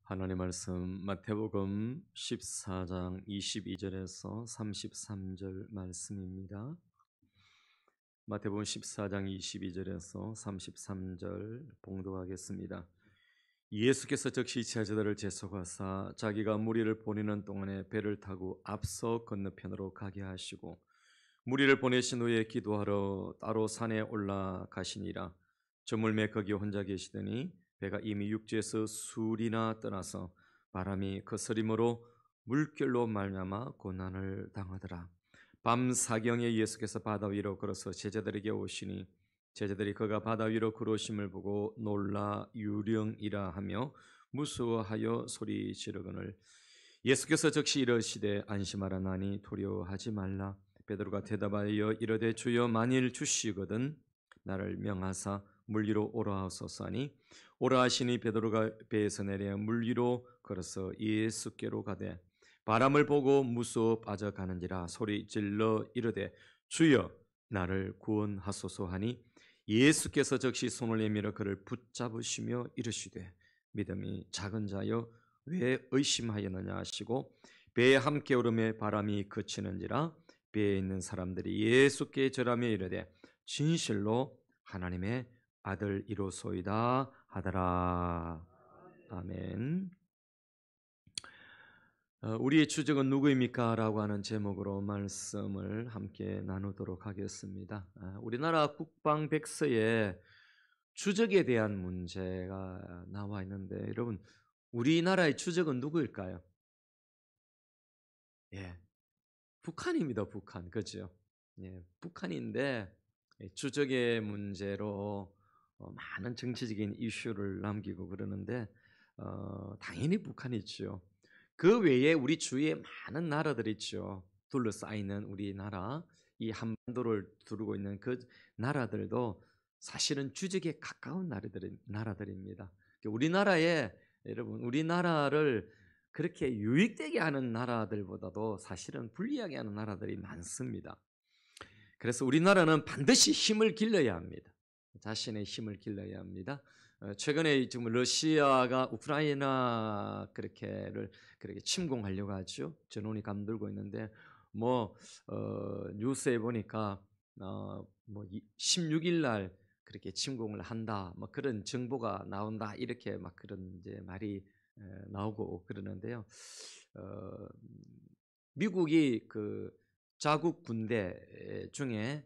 하나님 말씀 마태복음 14장 22절에서 33절 말씀입니다. 마태복음 14장 22절에서 33절 봉독하겠습니다. 예수께서 즉시 제자들을 재촉하사 자기가 무리를 보내는 동안에 배를 타고 앞서 건너편으로 가게 하시고 무리를 보내신 후에 기도하러 따로 산에 올라가시니라. 저물매 거기 혼자 계시더니 배가 이미 육지에서 술이나 떠나서 바람이 거스림으로 물결로 말미암아 고난을 당하더라. 밤 사경에 예수께서 바다 위로 걸어서 제자들에게 오시니 제자들이 그가 바다 위로 걸어오심을 보고 놀라 유령이라 하며 무서워하여 소리 지르거늘 예수께서 즉시 이르시되 안심하라 나니 두려워하지 말라. 베드로가 대답하여 이르되 주여 만일 주시거든 나를 명하사 물 위로 오라 하소서 하니 오라 하시니 베드로가 배에서 내려 물 위로 걸어서 예수께로 가되 바람을 보고 무서워 빠져가는지라 소리 질러 이르되 주여 나를 구원하소서 하니 예수께서 즉시 손을 내밀어 그를 붙잡으시며 이르시되 믿음이 작은 자여 왜 의심하였느냐 하시고 배에 함께 오르매 바람이 그치는지라 배에 있는 사람들이 예수께 절하며 이르되 진실로 하나님의 아들이로소이다 하더라. 아멘. 우리의 추적은 누구입니까? 라고 하는 제목으로 말씀을 함께 나누도록 하겠습니다. 우리나라 국방백서에 추적에 대한 문제가 나와 있는데 여러분 우리나라의 추적은 누구일까요? 예, 북한입니다. 북한. 그렇죠? 예, 북한인데 추적의 문제로 많은 정치적인 이슈를 남기고 그러는데 당연히 북한이죠. 그 외에 우리 주위에 많은 나라들이 있죠. 둘러싸이는 우리나라, 이 한반도를 두르고 있는 그 나라들도 사실은 추적에 가까운 나라들입니다. 우리나라에 여러분 우리나라를 그렇게 유익되게 하는 나라들보다도 사실은 불리하게 하는 나라들이 많습니다. 그래서 우리나라는 반드시 힘을 길러야 합니다. 자신의 힘을 길러야 합니다. 최근에 지금 러시아가 우크라이나 그렇게 침공하려고 하죠. 전원이 감돌고 있는데 뉴스에 보니까 16일 날 그렇게 침공을 한다. 그런 정보가 나온다. 이렇게 그런 이제 말이 나오고 그러는데요. 미국이 그 자국 군대 중에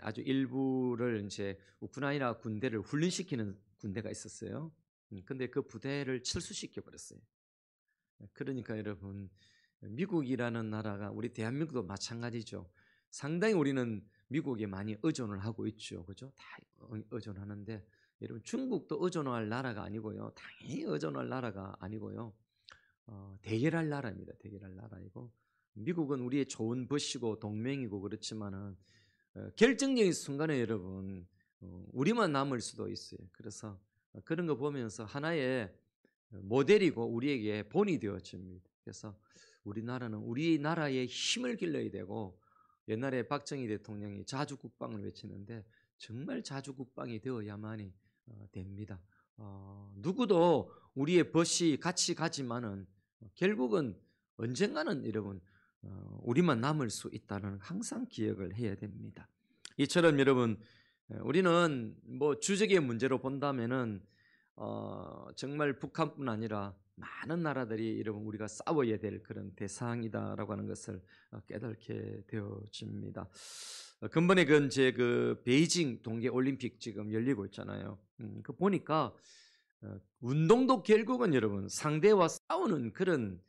아주 일부를 이제 우크라이나 군대를 훈련시키는 군대가 있었어요. 근데 그 부대를 철수시켜 버렸어요. 그러니까 여러분 미국이라는 나라가 우리 대한민국도 마찬가지죠. 상당히 우리는 미국에 많이 의존을 하고 있죠. 그죠? 다 의존하는데 여러분 중국도 의존할 나라가 아니고요. 당연히 의존할 나라가 아니고요. 대결할 나라입니다. 대결할 나라이고 미국은 우리의 좋은 벗이고 동맹이고 그렇지만은 결정적인 순간에 여러분 우리만 남을 수도 있어요. 그래서 그런 거 보면서 하나의 모델이고 우리에게 본이 되어집니다. 그래서 우리나라는 우리나라의 힘을 길러야 되고 옛날에 박정희 대통령이 자주국방을 외치는데 정말 자주국방이 되어야만이 됩니다. 누구도 우리의 벗이 같이 가지만은 결국은 언젠가는 여러분 우리만 남을 수 있다는 항상 기억을 해야 됩니다. 이처럼 여러분 우리는 주적의 문제로 본다면은 정말 북한뿐 아니라 많은 나라들이 여러분 우리가 싸워야 될 그런 대상이다라고 하는 것을 깨닫게 되어집니다. 근본에 그 베이징 동계 올림픽 지금 열리고 있잖아요. 그 보니까 운동도 결국은 여러분 상대와 싸우는 그런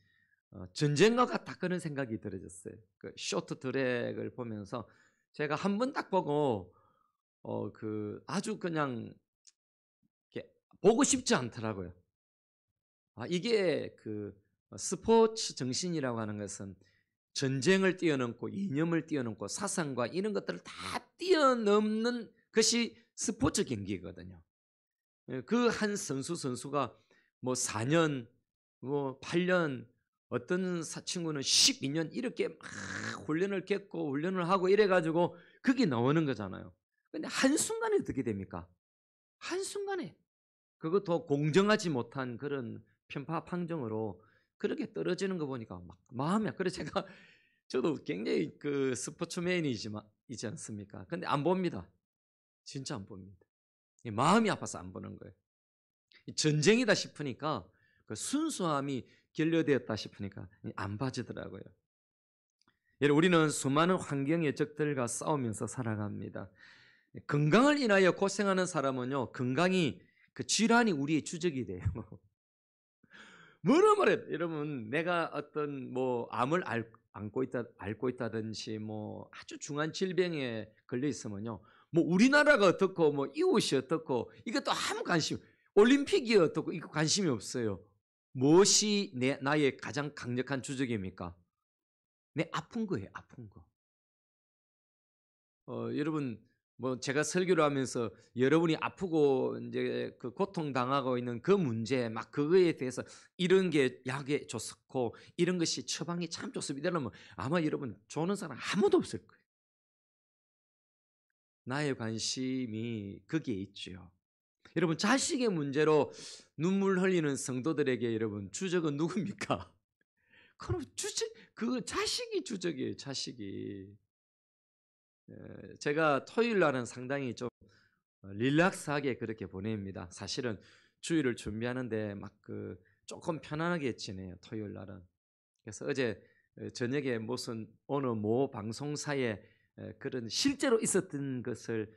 전쟁과 같다 그런 생각이 들어졌어요. 그 쇼트트랙을 보면서 제가 한 번 딱 보고 아주 그냥 이렇게 보고 싶지 않더라고요. 이게 그 스포츠 정신이라고 하는 것은 전쟁을 뛰어넘고 이념을 뛰어넘고 사상과 이런 것들을 다 뛰어넘는 것이 스포츠 경기거든요. 그 한 선수가 4년, 8년, 어떤 친구는 12년 이렇게 막 훈련을 겪고 훈련을 하고 이래가지고 그게 나오는 거잖아요. 근데 한순간에 어떻게 됩니까? 한순간에 그것도 공정하지 못한 그런 편파 판정으로 그렇게 떨어지는 거 보니까 막 마음이 그래서 저도 굉장히 그 스포츠맨이지 않습니까? 근데 안 봅니다. 진짜 안 봅니다. 마음이 아파서 안 보는 거예요. 전쟁이다 싶으니까 그 순수함이 결여되었다 싶으니까 안 봐지더라고요. 여러분, 우리는 수많은 환경의 적들과 싸우면서 살아갑니다. 건강을 인하여 고생하는 사람은요, 건강이 그 질환이 우리의 주적이 돼요. 뭐라 말해, 여러분, 내가 어떤 뭐 암을 앓고 있다든지 뭐 아주 중한 질병에 걸려 있으면요, 뭐 우리나라가 어떻고 뭐 이웃이 어떻고 이것도 아무 올림픽이 어떻고 이거 관심이 없어요. 무엇이 나의 가장 강력한 주적입니까? 내 아픈 거예요, 아픈 거. 여러분, 뭐 제가 설교를 하면서 여러분이 아프고 이제 그 고통 당하고 있는 그 문제 막 그거에 대해서 이런 게 약에 좋고 이런 것이 처방이 참 좋습니다. 이러면 아마 여러분 좋은 사람 아무도 없을 거예요. 나의 관심이 거기에 있죠. 여러분, 자식의 문제로 눈물 흘리는 성도들에게 여러분 주적은 누굽니까? 그럼 그 자식이 주적이에요, 자식이. 제가 토요일 날은 상당히 좀 릴렉스하게 그렇게 보냅니다. 사실은 주일을 준비하는데 막 그 조금 편안하게 지내요, 토요일 날은. 그래서 어제 저녁에 무슨 어느 모 방송사에 그런 실제로 있었던 것을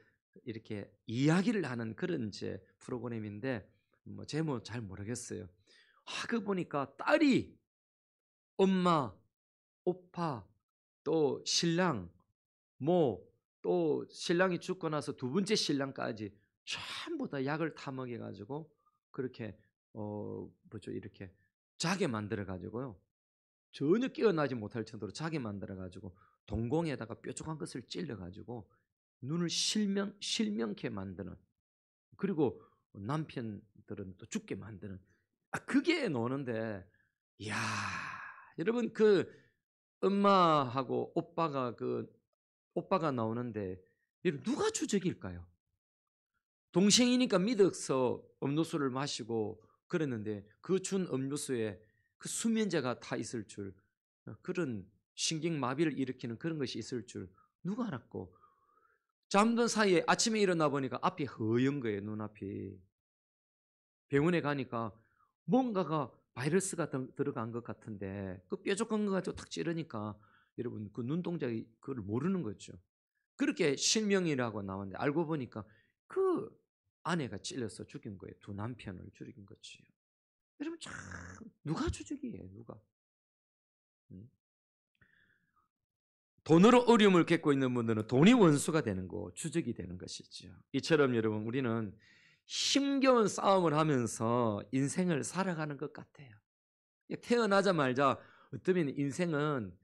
이렇게 이야기를 하는 그런 이제 프로그램인데 뭐 제목 잘 모르겠어요. 그 보니까 딸이 엄마, 오빠, 또 신랑, 뭐 또 신랑이 죽고 나서 두 번째 신랑까지 전부 다 약을 타먹여 가지고 그렇게 뭐죠, 이렇게 자게 만들어 가지고요. 전혀 깨어나지 못할 정도로 자게 만들어 가지고 동공에다가 뾰족한 것을 찔러 가지고 눈을 실명케 만드는, 그리고 남편들은 또 죽게 만드는, 그게 노는데, 이야, 여러분, 그 엄마하고 오빠가 나오는데 여러분 누가 주적일까요? 동생이니까 믿어서 음료수를 마시고 그랬는데 그 준 음료수에 그 수면제가 타 있을 줄, 그런 신경마비를 일으키는 그런 것이 있을 줄 누가 알았고, 잠든 사이에 아침에 일어나 보니까 앞이 허연 거예요, 눈앞이. 병원에 가니까 뭔가가 바이러스가 들어간 것 같은데 그 뾰족한 거 가지고 탁 찌르니까 여러분 그 눈동자가 그걸 모르는 거죠. 그렇게 실명이라고 나왔는데 알고 보니까 그 아내가 찔려서 죽인 거예요. 두 남편을 죽인 거지요. 여러분 참 누가 주적이에요, 누가? 음? 돈으로 어려움을 겪고 있는 분들은 돈이 원수가 되는 거, 주적이 되는 것이죠. 이처럼 여러분 우리는 힘겨운 싸움을 하면서 인생을 살아가는 것 같아요. 태어나자마자 어쩌면 인생은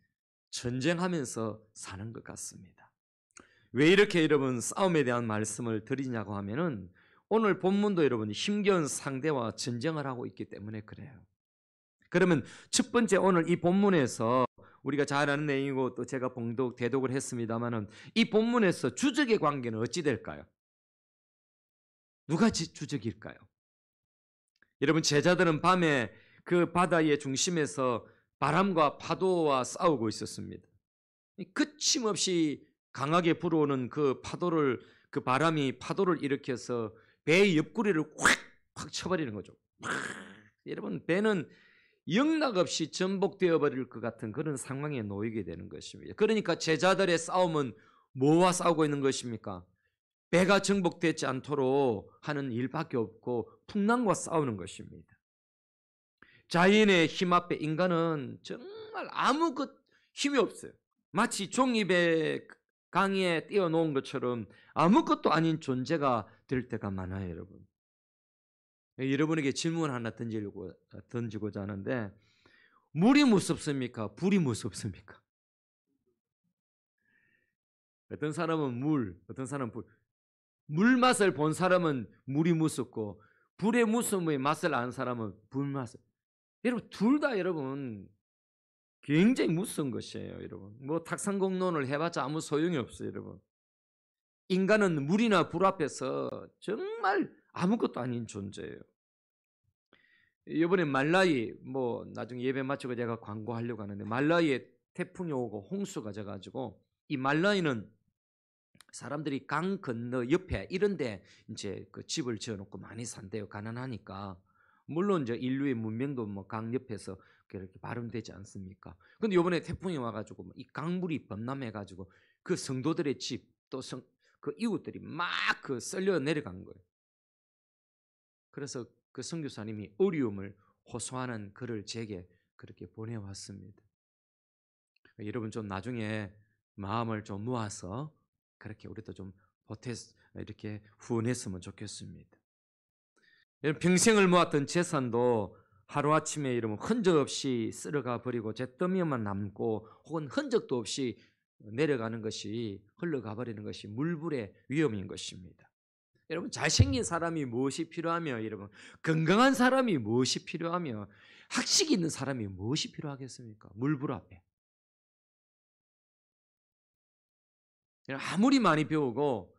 전쟁하면서 사는 것 같습니다. 왜 이렇게 여러분 싸움에 대한 말씀을 드리냐고 하면은 오늘 본문도 여러분 힘겨운 상대와 전쟁을 하고 있기 때문에 그래요. 그러면 첫 번째 오늘 이 본문에서 우리가 잘 아는 내용이고 또 제가 대독을 했습니다만은 이 본문에서 주적의 관계는 어찌 될까요? 누가 주적일까요? 여러분, 제자들은 밤에 그 바다의 중심에서 바람과 파도와 싸우고 있었습니다. 끝임없이 강하게 불어오는 그 바람이 파도를 일으켜서 배의 옆구리를 확 쳐버리는 거죠. 여러분, 배는 영락없이 전복되어 버릴 것 같은 그런 상황에 놓이게 되는 것입니다. 그러니까 제자들의 싸움은 뭐와 싸우고 있는 것입니까? 배가 정복되지 않도록 하는 일밖에 없고 풍랑과 싸우는 것입니다. 자연의 힘 앞에 인간은 정말 아무 힘이 없어요. 마치 종이배 강에 띄워놓은 것처럼 아무것도 아닌 존재가 될 때가 많아요, 여러분. 여러분에게 질문 하나 던지고자 하는데, 물이 무섭습니까? 불이 무섭습니까? 어떤 사람은 어떤 사람은 불. 물 맛을 본 사람은 물이 무섭고 불의 무서움의 맛을 아는 사람은 불 맛을. 여러분 둘 다 여러분 굉장히 무서운 것이에요, 여러분. 뭐 탁상공론을 해봤자 아무 소용이 없어요, 여러분. 인간은 물이나 불 앞에서 정말 아무것도 아닌 존재예요. 이번에 말라이 뭐 나중에 예배 마치고 제가 광고하려고 하는데 말라이에 태풍이 오고 홍수가 져가지고 이 말라이는 사람들이 강 건너 옆에 이런데 이제 그 집을 지어놓고 많이 산대요. 가난하니까. 물론 이제 인류의 문명도 뭐 강 옆에서 그렇게 발음되지 않습니까? 근데 이번에 태풍이 와가지고 이 강물이 범람해가지고 그 성도들의 집 또 그 이웃들이 막 그 쓸려 내려간 거예요. 그래서 그 선교사님이 어려움을 호소하는 글을 제게 그렇게 보내왔습니다. 여러분 좀 나중에 마음을 좀 모아서 그렇게 우리도 좀 보태 이렇게 후원했으면 좋겠습니다. 여러분 평생을 모았던 재산도 하루아침에 이러면 흔적 없이 쓸어가 버리고 잿더미만 남고 혹은 흔적도 없이 내려가는 것이 흘러가 버리는 것이 물불의 위험인 것입니다. 여러분 잘생긴 사람이 무엇이 필요하며 여러분 건강한 사람이 무엇이 필요하며 학식 있는 사람이 무엇이 필요하겠습니까? 물불 앞에. 아무리 많이 배우고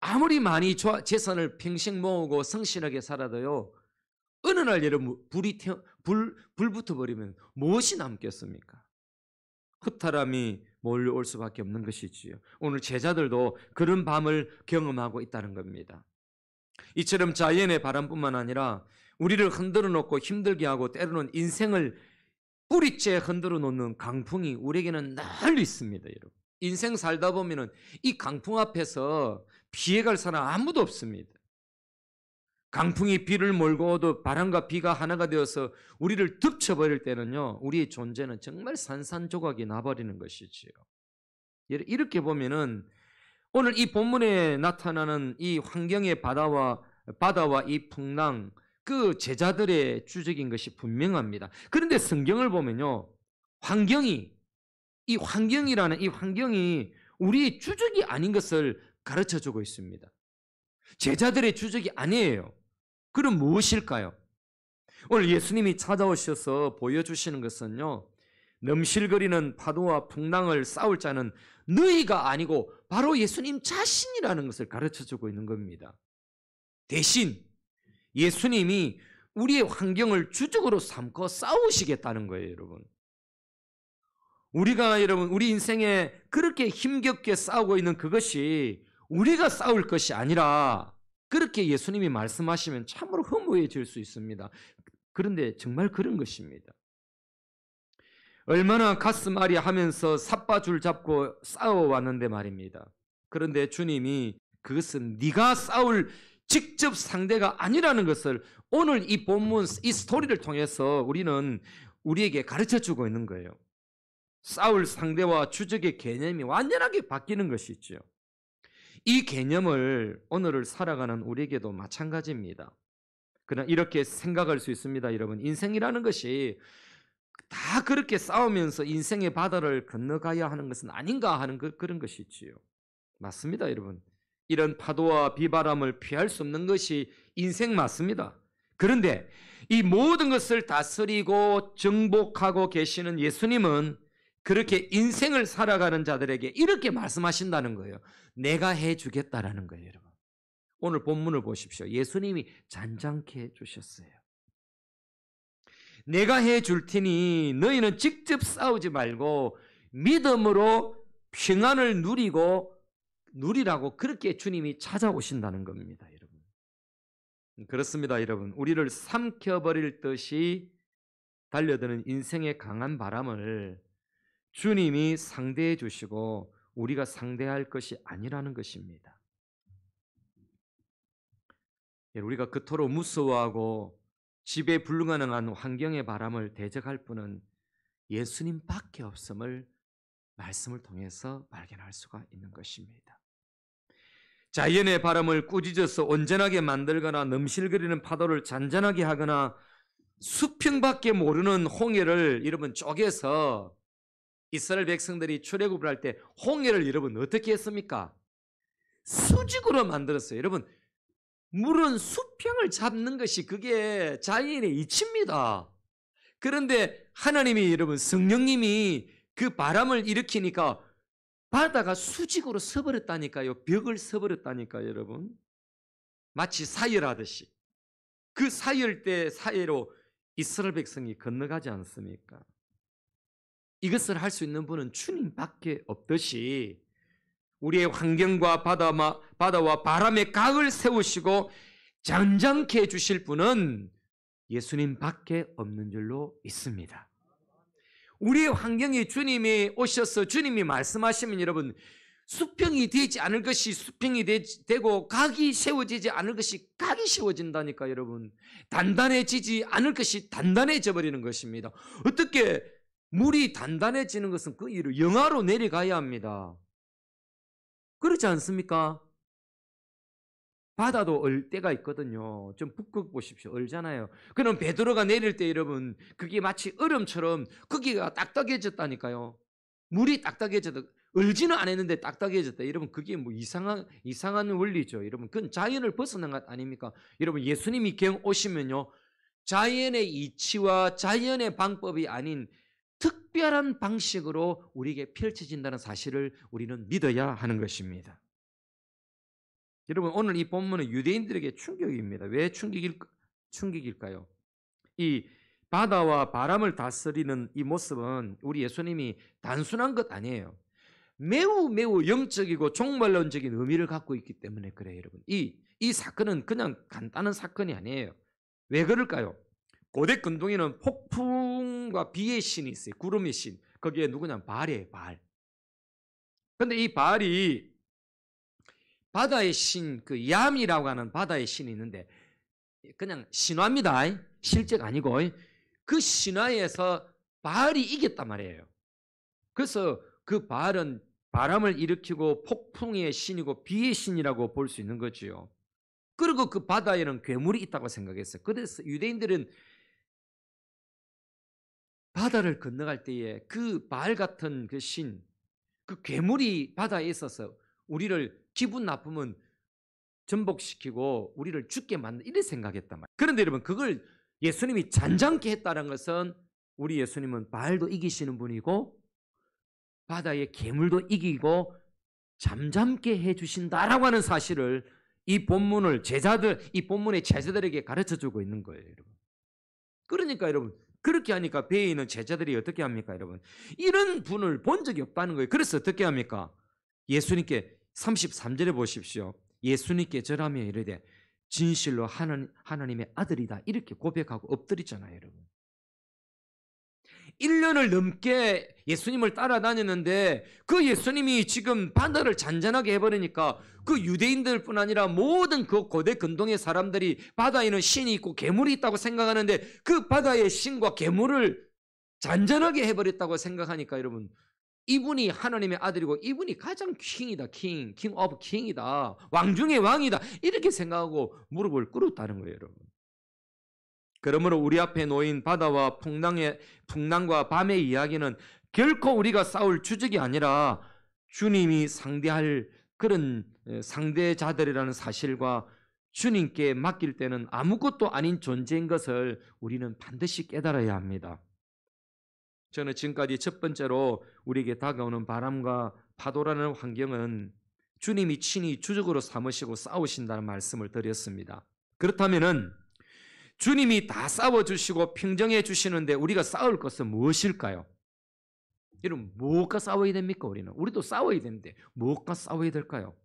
아무리 많이 재산을 평생 모으고 성실하게 살아도요 어느 날 여러분 불 붙어버리면 무엇이 남겠습니까? 허탈함이 몰려올 수밖에 없는 것이지요. 오늘 제자들도 그런 밤을 경험하고 있다는 겁니다. 이처럼 자연의 바람뿐만 아니라 우리를 흔들어 놓고 힘들게 하고 때로는 인생을 뿌리째 흔들어 놓는 강풍이 우리에게는 늘 있습니다. 여러분. 인생 살다 보면은 이 강풍 앞에서 피해갈 사람 아무도 없습니다. 강풍이 비를 몰고 오도 바람과 비가 하나가 되어서 우리를 덮쳐버릴 때는요, 우리의 존재는 정말 산산조각이 나버리는 것이지요. 이렇게 보면은 오늘 이 본문에 나타나는 이 환경의 바다와 이 풍랑, 그 제자들의 주적인 것이 분명합니다. 그런데 성경을 보면요, 이 환경이 우리의 주적이 아닌 것을 가르쳐 주고 있습니다. 제자들의 주적이 아니에요. 그럼 무엇일까요? 오늘 예수님이 찾아오셔서 보여주시는 것은요, 넘실거리는 파도와 풍랑을 싸울 자는 너희가 아니고 바로 예수님 자신이라는 것을 가르쳐주고 있는 겁니다. 대신 예수님이 우리의 환경을 주적으로 삼고 싸우시겠다는 거예요, 여러분. 우리 인생에 그렇게 힘겹게 싸우고 있는 그것이 우리가 싸울 것이 아니라 그렇게 예수님이 말씀하시면 참으로 허무해질 수 있습니다. 그런데 정말 그런 것입니다. 얼마나 가슴 아리 하면서 삿바줄 잡고 싸워왔는데 말입니다. 그런데 주님이 그것은 네가 싸울 직접 상대가 아니라는 것을 오늘 이 본문, 이 스토리를 통해서 우리에게 가르쳐주고 있는 거예요. 싸울 상대와 주적의 개념이 완전하게 바뀌는 것이죠. 이 개념을 오늘을 살아가는 우리에게도 마찬가지입니다. 그러나 이렇게 생각할 수 있습니다, 여러분. 인생이라는 것이 다 그렇게 싸우면서 인생의 바다를 건너가야 하는 것은 아닌가 하는 그런 것이지요. 맞습니다, 여러분. 이런 파도와 비바람을 피할 수 없는 것이 인생 맞습니다. 그런데 이 모든 것을 다스리고 정복하고 계시는 예수님은 그렇게 인생을 살아가는 자들에게 이렇게 말씀하신다는 거예요. 내가 해주겠다라는 거예요, 여러분. 오늘 본문을 보십시오. 예수님이 잔잔케 해주셨어요. 내가 해줄 테니 너희는 직접 싸우지 말고 믿음으로 평안을 누리라고 그렇게 주님이 찾아오신다는 겁니다, 여러분. 그렇습니다, 여러분. 우리를 삼켜버릴 듯이 달려드는 인생의 강한 바람을 주님이 상대해 주시고 우리가 상대할 것이 아니라는 것입니다. 우리가 그토록 무서워하고 지배 불가능한 환경의 바람을 대적할 분은 예수님밖에 없음을 말씀을 통해서 발견할 수가 있는 것입니다. 자연의 바람을 꾸짖어서 온전하게 만들거나 넘실거리는 파도를 잔잔하게 하거나 수평밖에 모르는 홍해를 여러분 쪼개서 이스라엘 백성들이 출애굽을 할 때 홍해를 여러분 어떻게 했습니까? 수직으로 만들었어요. 여러분, 물은 수평을 잡는 것이 그게 자연의 이치입니다. 그런데 하나님이 여러분 성령님이 그 바람을 일으키니까 바다가 수직으로 서버렸다니까요. 벽을 서버렸다니까요, 여러분. 마치 사열하듯이. 그 사열 때 사이로 이스라엘 백성이 건너가지 않습니까? 이것을 할 수 있는 분은 주님밖에 없듯이 우리의 환경과 바다와 바람의 각을 세우시고 잠잠케 해주실 분은 예수님밖에 없는 줄로 믿습니다. 우리의 환경에 주님이 오셔서 주님이 말씀하시면 여러분 수평이 되지 않을 것이 수평이 되고 각이 세워지지 않을 것이 각이 세워진다니까 여러분. 단단해지지 않을 것이 단단해져 버리는 것입니다. 어떻게 물이 단단해지는 것은 그 위로 영하로 내려가야 합니다. 그렇지 않습니까? 바다도 얼 때가 있거든요. 좀 북극 보십시오. 얼잖아요. 그럼 베드로가 내릴 때 여러분 그게 마치 얼음처럼 거기가 딱딱해졌다니까요. 물이 딱딱해졌다. 얼지는 않았는데 딱딱해졌다. 여러분 그게 뭐 이상한 원리죠. 여러분 그건 자연을 벗어난 것 아닙니까? 여러분 예수님이 경 오시면요. 자연의 이치와 자연의 방법이 아닌 특별한 방식으로 우리에게 펼쳐진다는 사실을 우리는 믿어야 하는 것입니다. 여러분 오늘 이 본문은 유대인들에게 충격입니다. 왜 충격일까요? 이 바다와 바람을 다스리는 이 모습은 우리 예수님이 단순한 것 아니에요. 매우 영적이고 종말론적인 의미를 갖고 있기 때문에 그래요, 여러분. 이 사건은 그냥 간단한 사건이 아니에요. 왜 그럴까요? 고대 근동에는 폭풍과 비의 신이 있어요. 구름의 신. 거기에 누구냐? 발이에요, 발. 근데 이 발이 바다의 신, 그 얌이라고 하는 바다의 신이 있는데 그냥 신화입니다. 실제가 아니고 그 신화에서 발이 이겼단 말이에요. 그래서 그 발은 바람을 일으키고 폭풍의 신이고 비의 신이라고 볼 수 있는 거지요. 그리고 그 바다에는 괴물이 있다고 생각했어요. 그래서 유대인들은 바다를 건너갈 때에 그 발 같은 그 신, 그 괴물이 바다에 있어서 우리를 기분 나쁘면 전복시키고 우리를 죽게 만든 이렇게 생각했단 말이에요. 그런데 여러분 그걸 예수님이 잔잔케 했다는 것은 우리 예수님은 발도 이기시는 분이고 바다의 괴물도 이기고 잠잠게 해주신다라고 하는 사실을 이 본문의 제자들에게 가르쳐주고 있는 거예요, 여러분. 그러니까 여러분 그렇게 하니까 배에 있는 제자들이 어떻게 합니까, 여러분? 이런 분을 본 적이 없다는 거예요. 그래서 어떻게 합니까? 예수님께 33절에 보십시오. 예수님께 절하며 이르되 진실로 하나님의 아들이다 이렇게 고백하고 엎드리잖아요, 여러분. 1년을 넘게 예수님을 따라다녔는데 그 예수님이 지금 바다를 잔잔하게 해버리니까 그 유대인들뿐 아니라 모든 그 고대 근동의 사람들이 바다에는 신이 있고 괴물이 있다고 생각하는데 그 바다의 신과 괴물을 잔잔하게 해버렸다고 생각하니까 여러분 이분이 하나님의 아들이고 이분이 가장 킹이다. 킹 오브 킹이다. 왕 중의 왕이다. 이렇게 생각하고 무릎을 꿇었다는 거예요, 여러분. 그러므로 우리 앞에 놓인 바다와 풍랑과 밤의 이야기는 결코 우리가 싸울 주적이 아니라 주님이 상대할 그런 상대자들이라는 사실과 주님께 맡길 때는 아무것도 아닌 존재인 것을 우리는 반드시 깨달아야 합니다. 저는 지금까지 첫 번째로 우리에게 다가오는 바람과 파도라는 환경은 주님이 친히 주적으로 삼으시고 싸우신다는 말씀을 드렸습니다. 그렇다면은 주님이 다 싸워주시고 평정해 주시는데 우리가 싸울 것은 무엇일까요? 여러분 무엇과 싸워야 됩니까? 우리도 싸워야 되는데 무엇과 싸워야 될까요?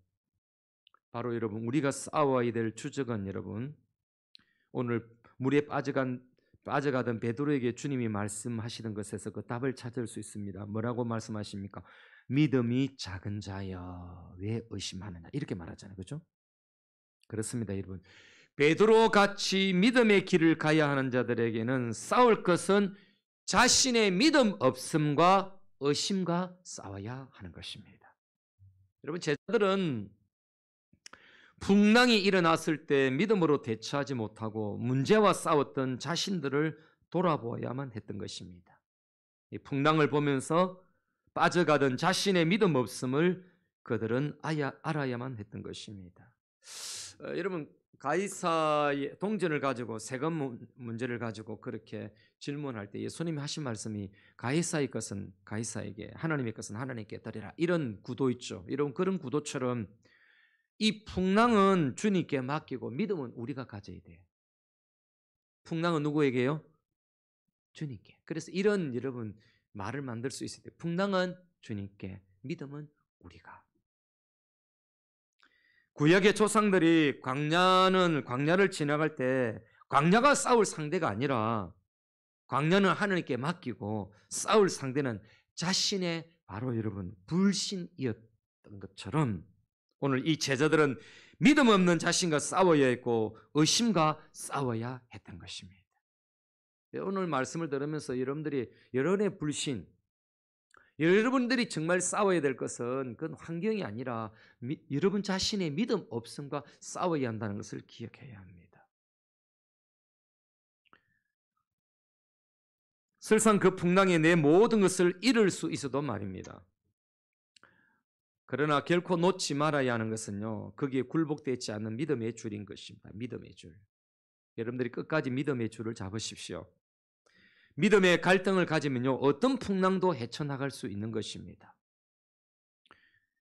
바로 여러분 우리가 싸워야 될 주적은 여러분 오늘 물에 빠져가던 베드로에게 주님이 말씀하시는 것에서 그 답을 찾을 수 있습니다. 뭐라고 말씀하십니까? 믿음이 작은 자여 왜 의심하느냐 이렇게 말하잖아요. 그렇죠? 그렇습니다, 여러분. 베드로 같이 믿음의 길을 가야 하는 자들에게는 싸울 것은 자신의 믿음 없음과 의심과 싸워야 하는 것입니다. 여러분 제자들은 풍랑이 일어났을 때 믿음으로 대처하지 못하고 문제와 싸웠던 자신들을 돌아보아야만 했던 것입니다. 이 풍랑을 보면서 빠져가던 자신의 믿음 없음을 그들은 알아야만 했던 것입니다. 여러분 가이사의 동전을 가지고 세금 문제를 가지고 그렇게 질문할 때 예수님이 하신 말씀이 가이사의 것은 가이사에게 하나님의 것은 하나님께 드리라 이런 구도 있죠. 이런 그런 구도처럼 이 풍랑은 주님께 맡기고 믿음은 우리가 가져야 돼요. 풍랑은 누구에게요? 주님께. 그래서 이런 여러분 말을 만들 수 있을 때 풍랑은 주님께, 믿음은 우리가. 구약의 조상들이 광야를 지나갈 때 광야가 싸울 상대가 아니라 광야는 하나님께 맡기고 싸울 상대는 자신의 바로 여러분 불신이었던 것처럼 오늘 이 제자들은 믿음 없는 자신과 싸워야 했고 의심과 싸워야 했던 것입니다. 오늘 말씀을 들으면서 여러분들이 여러분의 불신, 여러분들이 정말 싸워야 될 것은 그건 환경이 아니라 여러분 자신의 믿음 없음과 싸워야 한다는 것을 기억해야 합니다. 설상 그 풍랑에 내 모든 것을 잃을 수 있어도 말입니다. 그러나 결코 놓지 말아야 하는 것은요, 거기에 굴복되지 않는 믿음의 줄인 것입니다. 믿음의 줄. 여러분들이 끝까지 믿음의 줄을 잡으십시오. 믿음의 갈등을 가지면요, 어떤 풍랑도 헤쳐나갈 수 있는 것입니다.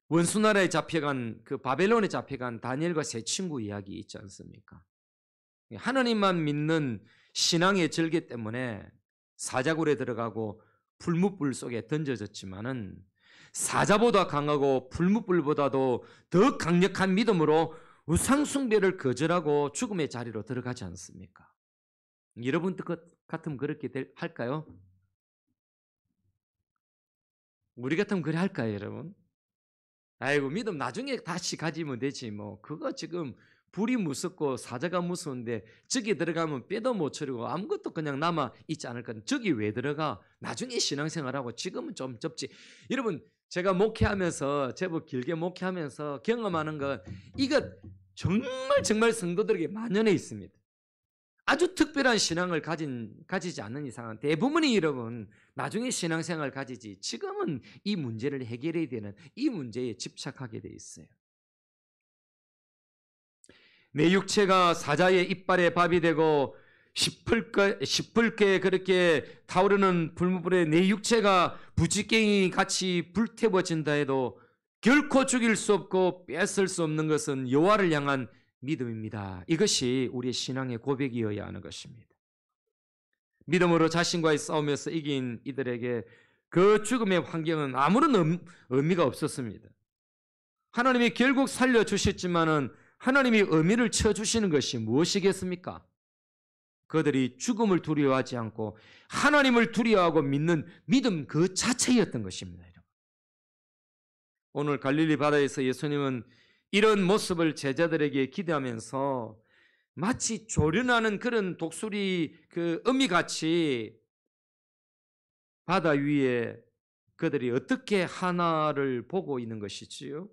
원수나라에 잡혀간, 그 바벨론에 잡혀간 다니엘과 세 친구 이야기 있지 않습니까? 하나님만 믿는 신앙의 절개 때문에 사자굴에 들어가고 불뭇불 속에 던져졌지만은 사자보다 강하고 불뭇불보다도 더 강력한 믿음으로 우상숭배를 거절하고 죽음의 자리로 들어가지 않습니까? 여러분 같으면 그렇게 할까요? 우리 같으면 그래 할까요, 여러분? 아이고, 믿음 나중에 다시 가지면 되지 뭐. 그거 지금 불이 무섭고 사자가 무서운데 저기 들어가면 뼈도 못 처리고 아무것도 그냥 남아 있지 않을 건 저기 왜 들어가? 나중에 신앙생활하고 지금은 좀 접지. 여러분, 제가 목회하면서 제법 길게 목회하면서 경험하는 건 이것 정말 성도들에게 만연해 있습니다. 아주 특별한 신앙을 가지지 않는 이상은 대부분이 여러분 나중에 신앙생활을 가지지 지금은 이 문제를 해결해야 되는 이 문제에 집착하게 돼 있어요. 내 육체가 사자의 이빨에 밥이 되고 시뻘게 그렇게 타오르는 불무불에 내 육체가 부지깽이 같이 불태워진다 해도 결코 죽일 수 없고 뺏을 수 없는 것은 여호와를 향한 믿음입니다. 이것이 우리의 신앙의 고백이어야 하는 것입니다. 믿음으로 자신과의 싸움에서 이긴 이들에게 그 죽음의 환경은 아무런 의미가 없었습니다. 하나님이 결국 살려주셨지만은 하나님이 의미를 쳐주시는 것이 무엇이겠습니까? 그들이 죽음을 두려워하지 않고 하나님을 두려워하고 믿는 믿음 그 자체였던 것입니다. 오늘 갈릴리 바다에서 예수님은 이런 모습을 제자들에게 기대하면서 마치 조련하는 그런 독수리 그 어미같이 바다 위에 그들이 어떻게 하나를 보고 있는 것이지요?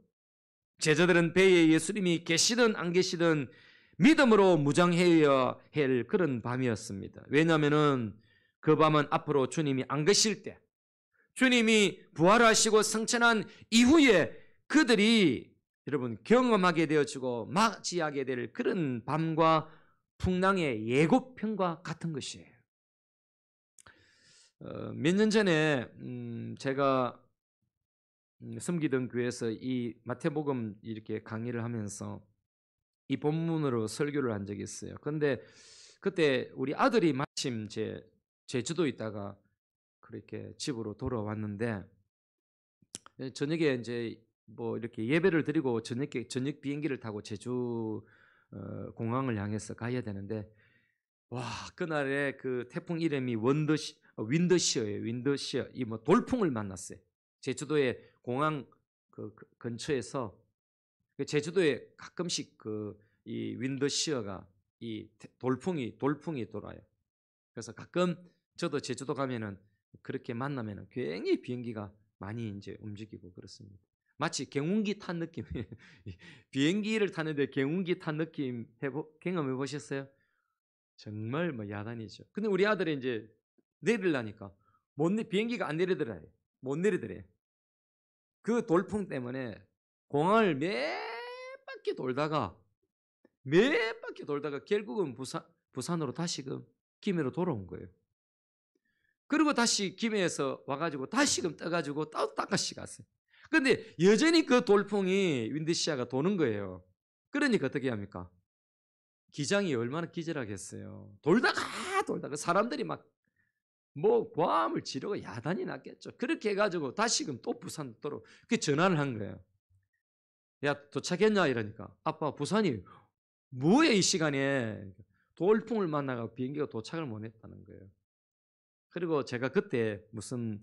제자들은 배에 예수님이 계시든 안 계시든 믿음으로 무장해야 할 그런 밤이었습니다. 왜냐하면 그 밤은 앞으로 주님이 안 계실 때, 주님이 부활하시고 승천한 이후에 그들이 여러분 경험하게 되어지고 맞이하게 될 그런 밤과 풍랑의 예고편과 같은 것이에요. 몇 년 전에 제가 섬기던 교회에서 이 마태복음 이렇게 강의를 하면서 이 본문으로 설교를 한 적이 있어요. 그런데 그때 우리 아들이 마침 제주도에 있다가 그렇게 집으로 돌아왔는데 저녁에 이제 뭐 이렇게 예배를 드리고 저녁 비행기를 타고 제주 공항을 향해서 가야 되는데 와, 그날에 그 태풍 이름이 윈더시어예요. 윈더시어. 이 뭐 돌풍을 만났어요. 제주도의 공항 그 근처에서 제주도에 가끔씩 이 윈더시어가 이 돌풍이 돌아요. 그래서 가끔 저도 제주도 가면은 그렇게 만나면은 굉장히 비행기가 많이 이제 움직이고 그렇습니다. 마치 경운기 탄 느낌. 비행기를 타는데 경운기 탄 느낌 경험해 보셨어요? 정말 뭐 야단이죠. 근데 우리 아들이 이제 내리려니까 비행기가 안 내리더래요. 못 내리더래요. 그 돌풍 때문에 공항을 몇 바퀴 돌다가 결국은 부산으로 다시금 김해로 돌아온 거예요. 그리고 다시 김해에서 와가지고 다시금 떠가지고 다시 갔어요. 그런데 여전히 그 돌풍이 윈드시아가 도는 거예요. 그러니까 어떻게 합니까? 기장이 얼마나 기절하겠어요. 돌다가 사람들이 막 뭐 고함을 지르고 야단이 났겠죠. 그렇게 해가지고 다시금 또 부산 도로 그 전화를 한 거예요. 야, 도착했냐 이러니까 아빠 부산이 뭐야 이 시간에 돌풍을 만나가 비행기가 도착을 못 했다는 거예요. 그리고 제가 그때 무슨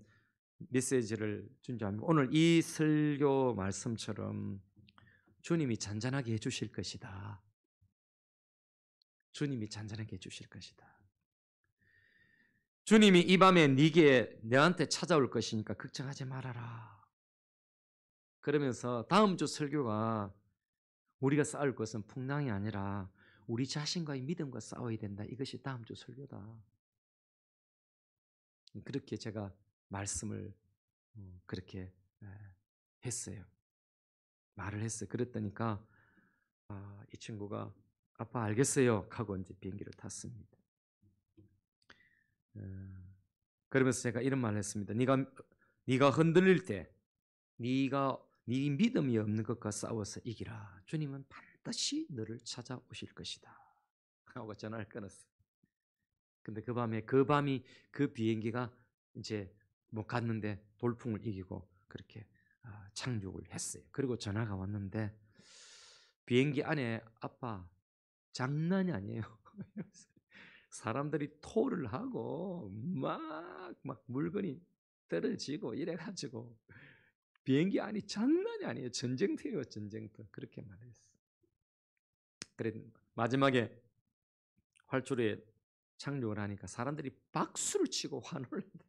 메시지를 준지 압니까? 오늘 이 설교 말씀처럼 주님이 잔잔하게 해주실 것이다. 주님이 잔잔하게 해주실 것이다. 주님이 이 밤에 너한테 찾아올 것이니까 걱정하지 말아라. 그러면서 다음 주 설교가 우리가 싸울 것은 풍랑이 아니라 우리 자신과의 믿음과 싸워야 된다. 이것이 다음 주 설교다. 그렇게 제가 말씀을 그렇게 했어요. 말을 했어요. 그랬더니까 이 친구가 아빠 알겠어요 하고 이제 비행기를 탔습니다. 그러면서 제가 이런 말을 했습니다. 네가 흔들릴 때 네 믿음이 없는 것과 싸워서 이기라. 주님은 반드시 너를 찾아오실 것이다 하고 전화를 끊었어요. 근데 그 밤이 그 비행기가 이제 뭐 갔는데 돌풍을 이기고 그렇게 착륙을 했어요. 그리고 전화가 왔는데 비행기 안에 아빠 장난이 아니에요. 사람들이 토를 하고 막 물건이 떨어지고 이래가지고 비행기 안이 장난이 아니에요. 전쟁터예요, 전쟁터. 그렇게 말했어요. 그래 마지막에 활주로에 착륙을 하니까 사람들이 박수를 치고 환호를 한다.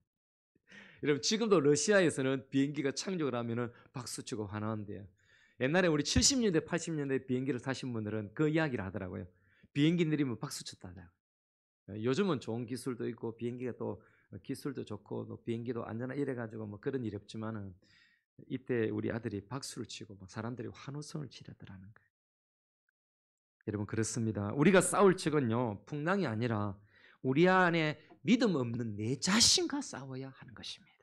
여러분 지금도 러시아에서는 비행기가 착륙을 하면은 박수 치고 환호한대요. 옛날에 우리 70년대, 80년대 비행기를 타신 분들은 그 이야기를 하더라고요. 비행기 내리면 박수 쳤다. 요즘은 좋은 기술도 있고 비행기가 또 기술도 좋고 또 비행기도 안전하 이래가지고 뭐 그런 일이 없지만은 이때 우리 아들이 박수를 치고 막 사람들이 환호성을 지르더라는 거예요. 여러분 그렇습니다. 우리가 싸울 적은요 풍랑이 아니라 우리 안에 믿음 없는 내 자신과 싸워야 하는 것입니다.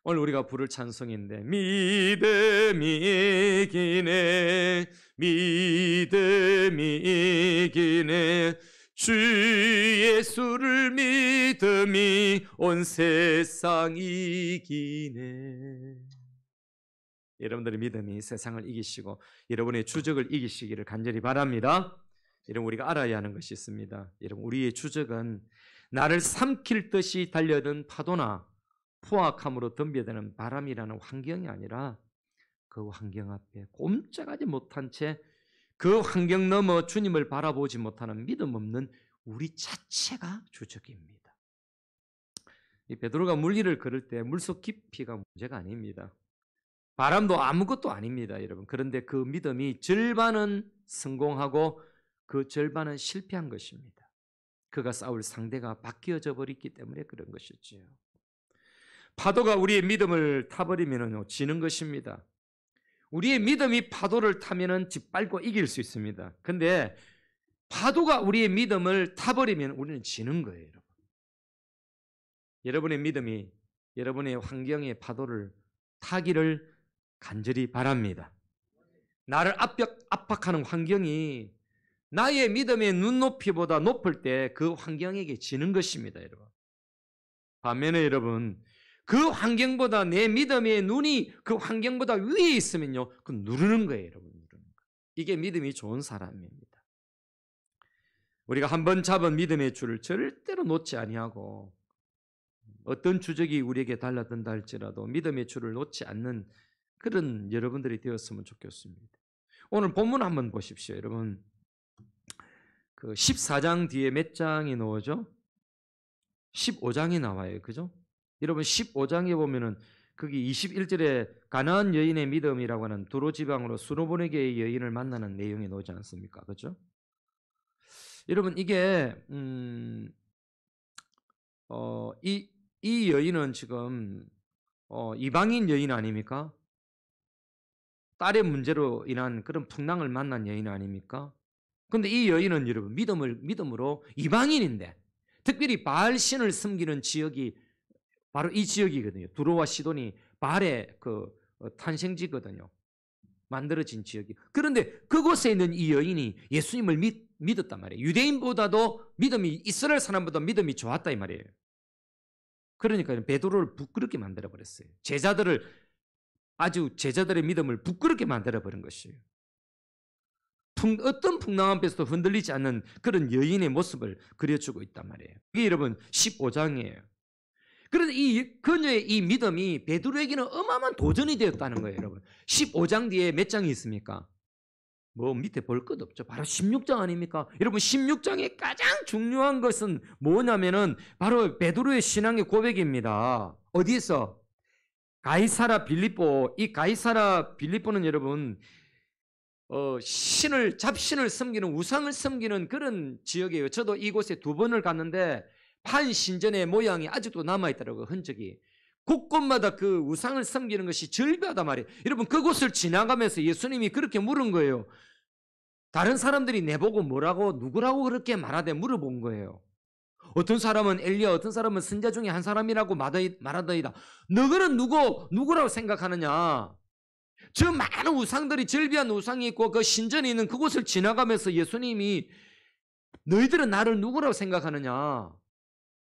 오늘 우리가 부를 찬송인데 믿음이 이기네 믿음이 이기네 주 예수를 믿음이 온 세상 이기네. 여러분들의 믿음이 세상을 이기시고 여러분의 주적을 이기시기를 간절히 바랍니다. 여러분 우리가 알아야 하는 것이 있습니다. 여러분 우리의 주적은 나를 삼킬 듯이 달려든 파도나 포악함으로 덤벼드는 바람이라는 환경이 아니라 그 환경 앞에 꼼짝하지 못한 채 그 환경 넘어 주님을 바라보지 못하는 믿음 없는 우리 자체가 주적입니다. 이 베드로가 물길을 걸을 때 물속 깊이가 문제가 아닙니다. 바람도 아무것도 아닙니다, 여러분. 그런데 그 믿음이 절반은 성공하고 그 절반은 실패한 것입니다. 그가 싸울 상대가 바뀌어져 버렸기 때문에 그런 것이지요. 파도가 우리의 믿음을 타버리면 지는 것입니다. 우리의 믿음이 파도를 타면 짓밟고 이길 수 있습니다. 근데 파도가 우리의 믿음을 타버리면 우리는 지는 거예요, 여러분. 여러분의 믿음이 여러분의 환경의 파도를 타기를 간절히 바랍니다. 나를 압박하는 환경이 나의 믿음의 눈높이보다 높을 때 그 환경에게 지는 것입니다, 여러분. 반면에 여러분 그 환경보다 내 믿음의 눈이 그 환경보다 위에 있으면요, 그 누르는 거예요, 여러분. 누르는 거. 이게 믿음이 좋은 사람입니다. 우리가 한번 잡은 믿음의 줄을 절대로 놓지 아니하고 어떤 주적이 우리에게 달라든다 할지라도 믿음의 줄을 놓지 않는 그런 여러분들이 되었으면 좋겠습니다. 오늘 본문 한번 보십시오, 여러분. 그 14장 뒤에 몇 장이 나오죠? 15장이 나와요, 그죠? 여러분 15장에 보면은 거기 21절에 가나안 여인의 믿음이라고 하는 두로 지방으로 수로보네게의 여인을 만나는 내용이 나오지 않습니까? 그렇죠? 여러분 이게 이 여인은 지금 이방인 여인 아닙니까? 딸의 문제로 인한 그런 풍랑을 만난 여인 아닙니까? 근데 이 여인은 여러분 믿음으로 이방인인데 특별히 바알 신을 섬기는 지역이 바로 이 지역이거든요. 두로와 시돈이 바알의 그 탄생지거든요. 만들어진 지역이. 그런데 그곳에 있는 이 여인이 예수님을 믿었단 말이에요. 유대인보다도 믿음이 이스라엘 사람보다 믿음이 좋았다 이 말이에요. 그러니까 베드로를 부끄럽게 만들어 버렸어요. 제자들의 믿음을 부끄럽게 만들어 버린 것이에요. 어떤 풍랑한 앞에서도 흔들리지 않는 그런 여인의 모습을 그려주고 있단 말이에요. 이게 여러분 15장이에요. 그런데 그녀의 이 믿음이 베드로에게는 어마어마한 도전이 되었다는 거예요, 여러분. 15장 뒤에 몇 장이 있습니까? 뭐 밑에 볼 것 없죠. 바로 16장 아닙니까? 여러분 16장의 가장 중요한 것은 뭐냐면은 바로 베드로의 신앙의 고백입니다. 어디에서? 가이사라 빌립보. 이 가이사라 빌립보는 여러분 잡신을 섬기는, 우상을 섬기는 그런 지역이에요. 저도 이곳에 2번을 갔는데 판신전의 모양이 아직도 남아있더라고요. 흔적이. 곳곳마다 그 우상을 섬기는 것이 절비하단 말이에요. 여러분 그곳을 지나가면서 예수님이 그렇게 물은 거예요. 다른 사람들이 내보고 뭐라고 누구라고 그렇게 말하되 물어본 거예요. 어떤 사람은 엘리야, 어떤 사람은 선자 중에 한 사람이라고 말하더이다. 너희는 누구라고 생각하느냐? 저 많은 우상들이, 절비한 우상이 있고 그 신전이 있는 그곳을 지나가면서 예수님이 너희들은 나를 누구라고 생각하느냐?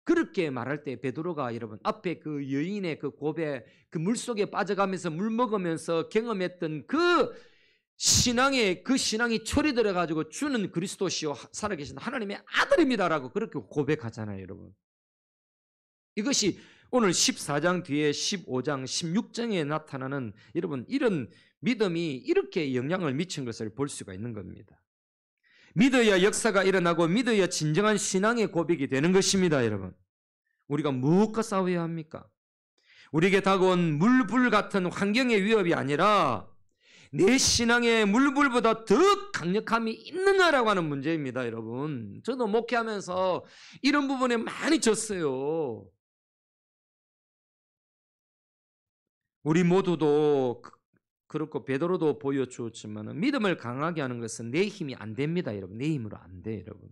그렇게 말할 때 베드로가 여러분 앞에 그 여인의 그 고백, 그 물속에 빠져가면서 물 먹으면서 경험했던 그 신앙이 철이 들어가지고 주는 그리스도시요 살아계신 하나님의 아들입니다라고 그렇게 고백하잖아요, 여러분. 이것이 오늘 14장 뒤에 15장, 16장에 나타나는 여러분 이런 믿음이 이렇게 영향을 미친 것을 볼 수가 있는 겁니다. 믿어야 역사가 일어나고 믿어야 진정한 신앙의 고백이 되는 것입니다, 여러분. 우리가 무엇과 싸워야 합니까? 우리에게 다가온 물불 같은 환경의 위협이 아니라 내 신앙의 물불보다 더 강력함이 있느냐라고 하는 문제입니다, 여러분. 저도 목회하면서 이런 부분에 많이 졌어요. 우리 모두도 그렇고 베드로도 보여주었지만 믿음을 강하게 하는 것은 내 힘이 안 됩니다, 여러분. 내 힘으로 안 돼, 여러분.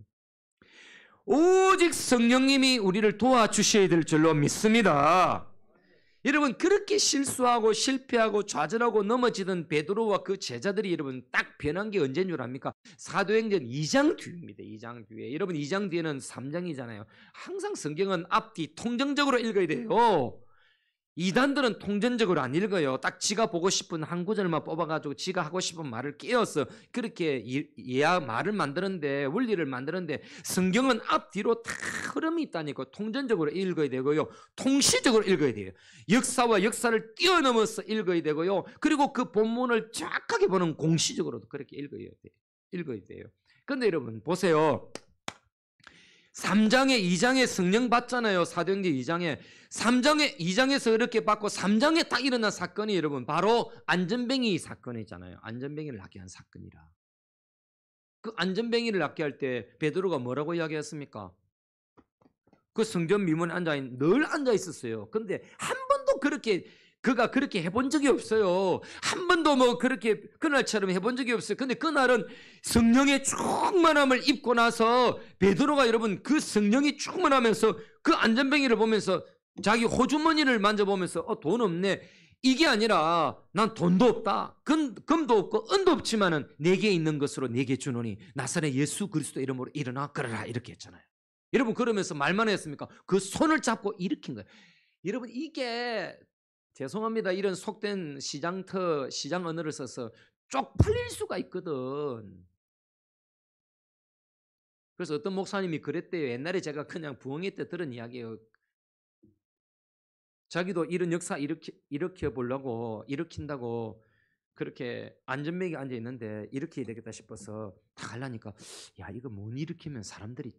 오직 성령님이 우리를 도와주셔야 될 줄로 믿습니다. 여러분 그렇게 실수하고 실패하고 좌절하고 넘어지던 베드로와 그 제자들이 여러분 딱 변한 게 언제인 줄 압니까? 사도행전 2장 뒤입니다. 2장 뒤에. 여러분 2장 뒤에는 3장이잖아요. 항상 성경은 앞뒤 통정적으로 읽어야 돼요. 이단들은 통전적으로 안 읽어요. 딱 지가 보고 싶은 한 구절만 뽑아가지고 지가 하고 싶은 말을 끼워서 그렇게 말을 만드는데, 원리를 만드는데 성경은 앞뒤로 다 흐름이 있다니까. 통전적으로 읽어야 되고요. 통시적으로 읽어야 돼요. 역사와 역사를 뛰어넘어서 읽어야 되고요. 그리고 그 본문을 정확하게 보는 공시적으로도 그렇게 읽어야 돼요. 그런데 여러분 보세요. 3장에 2장에 성령 받잖아요. 사도행전 2장에. 3장에 2장에서 이렇게 받고 3장에 딱 일어난 사건이 여러분 바로 안전뱅이 사건이잖아요. 안전뱅이를 낚게 한 사건이라. 그 안전뱅이를 낚게 할 때 베드로가 뭐라고 이야기했습니까? 그 성전 미문에 늘 앉아 있었어요. 근데 한 번도 그가 그렇게 해본 적이 없어요. 한 번도 뭐 그렇게 그날처럼 해본 적이 없어요. 근데 그날은 성령의 충만함을 입고 나서 베드로가 여러분 그 성령이 충만하면서 그 안전뱅이를 보면서 자기 호주머니를 만져보면서 돈 없네. 이게 아니라 난 돈도 없다. 금도 없고 은도 없지만은 내게 있는 것으로 내게 주노니 나사렛 예수 그리스도 이름으로 일어나 걸어라 이렇게 했잖아요. 여러분 그러면서 말만 했습니까? 그 손을 잡고 일으킨 거예요. 여러분 이게 죄송합니다. 이런 속된 시장 언어를 써서 쪽팔릴 수가 있거든. 그래서 어떤 목사님이 그랬대요. 옛날에 제가 그냥 부흥회 때 들은 이야기예요. 자기도 이런 역사 일으킨다고 그렇게 안전뱅이에 앉아 있는데 일으켜야 되겠다 싶어서 다 하려니까 야 이거 못 일으키면 사람들이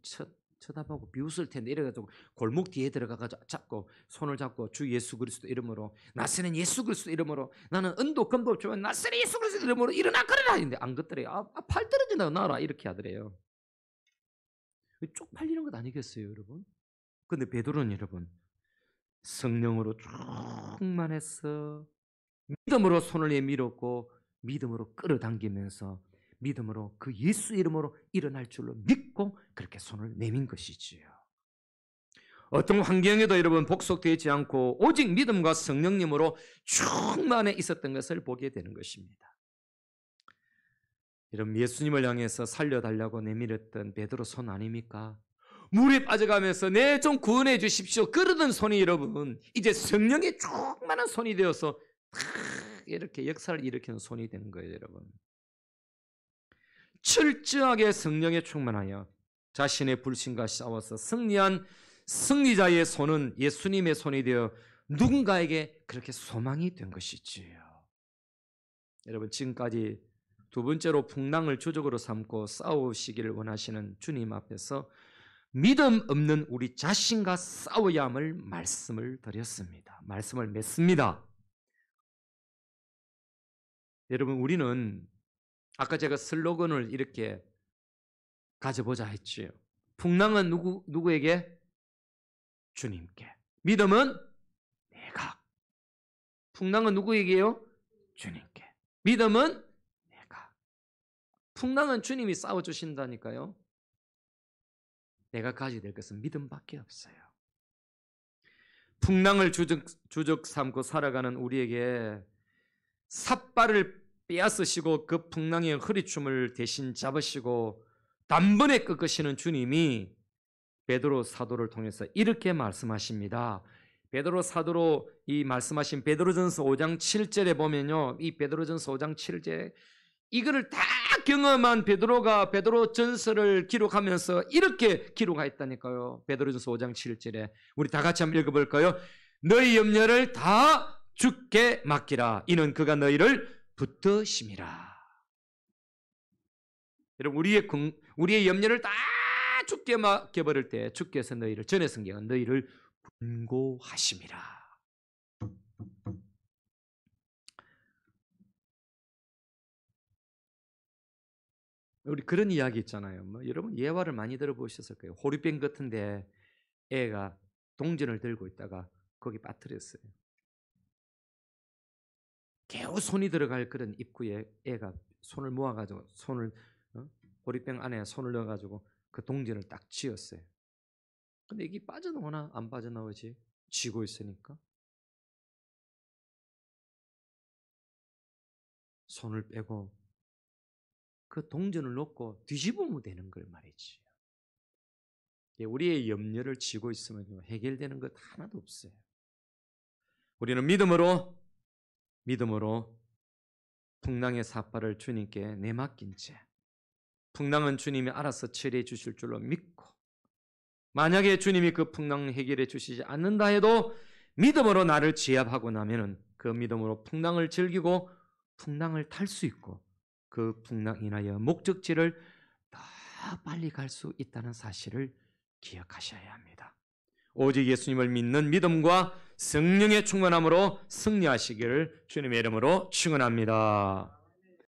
쳐다보고 비웃을 텐데 이래가지고 골목 뒤에 들어가가지고 손을 잡고 주 예수 그리스도 이름으로 나서는 예수 그리스도 이름으로 나는 은도 금도 없지만 나서는 예수 그리스도 이름으로 일어나 걸어라 했는데 안 걷더래요. 팔 떨어진다고 나와라 이렇게 하더래요. 쪽팔리는 것 아니겠어요, 여러분? 근데 베드로는 여러분 성령으로 충만해서 믿음으로 손을 내밀었고 믿음으로 끌어당기면서 믿음으로 그 예수 이름으로 일어날 줄로 믿고 그렇게 손을 내민 것이지요. 어떤 환경에도 여러분 복속되지 않고 오직 믿음과 성령님으로 충만해 있었던 것을 보게 되는 것입니다. 여러분 예수님을 향해서 살려달라고 내밀었던 베드로 손 아닙니까? 물에 빠져가면서 내 좀 구원해 주십시오. 그러던 손이 여러분 이제 성령의 조그마한 손이 되어서 이렇게 역사를 일으키는 손이 되는 거예요, 여러분. 철저하게 성령에 충만하여 자신의 불신과 싸워서 승리한 승리자의 손은 예수님의 손이 되어 누군가에게 그렇게 소망이 된 것이지요. 여러분, 지금까지 두 번째로 풍랑을 주적으로 삼고 싸우시기를 원하시는 주님 앞에서 믿음 없는 우리 자신과 싸워야 함을 말씀을 드렸습니다. 말씀을 맺습니다. 여러분, 우리는 아까 제가 슬로건을 이렇게 가져보자 했지요. 풍랑은 누구에게? 주님께. 믿음은 내가. 풍랑은 누구에게요? 주님께. 믿음은 내가. 풍랑은 주님이 싸워주신다니까요. 내가 가지게 될 것은 믿음밖에 없어요. 풍랑을 주적 삼고 살아가는 우리에게 삿발을 빼앗으시고 그 풍랑의 허리춤을 대신 잡으시고 단번에 꺾으시는 주님이 베드로 사도를 통해서 이렇게 말씀하십니다. 베드로 사도로 이 말씀하신 베드로전서 5장 7절에 보면요, 이 베드로전서 5장 7절 이거를 다 경험한 베드로가 베드로전서를 기록하면서 이렇게 기록하였다니까요. 베드로전서 5장 7절에 우리 다 같이 한번 읽어볼까요? 너희 염려를 다 주께 맡기라. 이는 그가 너희를 붙드심이라. 여러분, 우리의 염려를 다 주께 맡겨버릴 때 주께서 너희를, 전의 성경은 너희를 군고하심이라. 우리 그런 이야기 있잖아요. 여러분 예화를 많이 들어보셨을 거예요. 호리병 같은데 애가 동전을 들고 있다가 거기 빠뜨렸어요. 겨우 손이 들어갈 그런 입구에 애가 손을 모아가지고 호리병 안에 손을 넣어가지고 그 동전을 딱 쥐었어요. 근데 이게 빠져나오나 안 빠져나오지? 쥐고 있으니까 손을 빼고 그 동전을 놓고 뒤집으면 되는 걸 말이지. 우리의 염려를 쥐고 있으면 해결되는 것 하나도 없어요. 우리는 믿음으로 풍랑의 삿발을 주님께 내맡긴 채 풍랑은 주님이 알아서 처리해 주실 줄로 믿고, 만약에 주님이 그 풍랑 해결해 주시지 않는다 해도 믿음으로 나를 제압하고 나면은 그 믿음으로 풍랑을 즐기고 풍랑을 탈 수 있고 그 풍랑 인하여 목적지를 더 빨리 갈 수 있다는 사실을 기억하셔야 합니다. 오직 예수님을 믿는 믿음과 성령의 충만함으로 승리하시기를 주님의 이름으로 축원합니다.